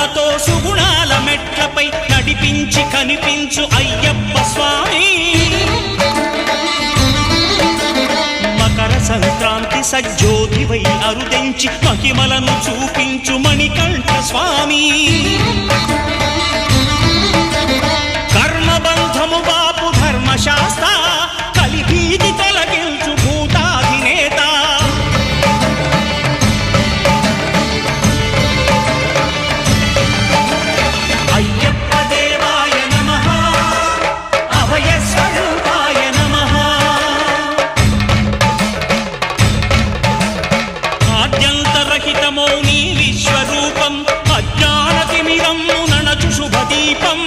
సుగుణాలతో సుగుణాల మెట్లపై నడిపించి కనిపించు అయ్యప్ప స్వామి. మకర సంక్రాంతి సజ్జోతివై అరుదెంచి మహిమలను చూపించు మణికంఠ స్వామి. కర్మబంధము బాపు ధర్మశాస్త్ర కలిభీతి తొలగించు భూతాధినేత. అయ్యప్ప దేవాయ నమః అభయ స్వరూపాయ నమః. ఆద్యంతరహితమౌ నీ విశ్వరూపం అజ్ఞానతిమిరము నణచు శుభదీపం.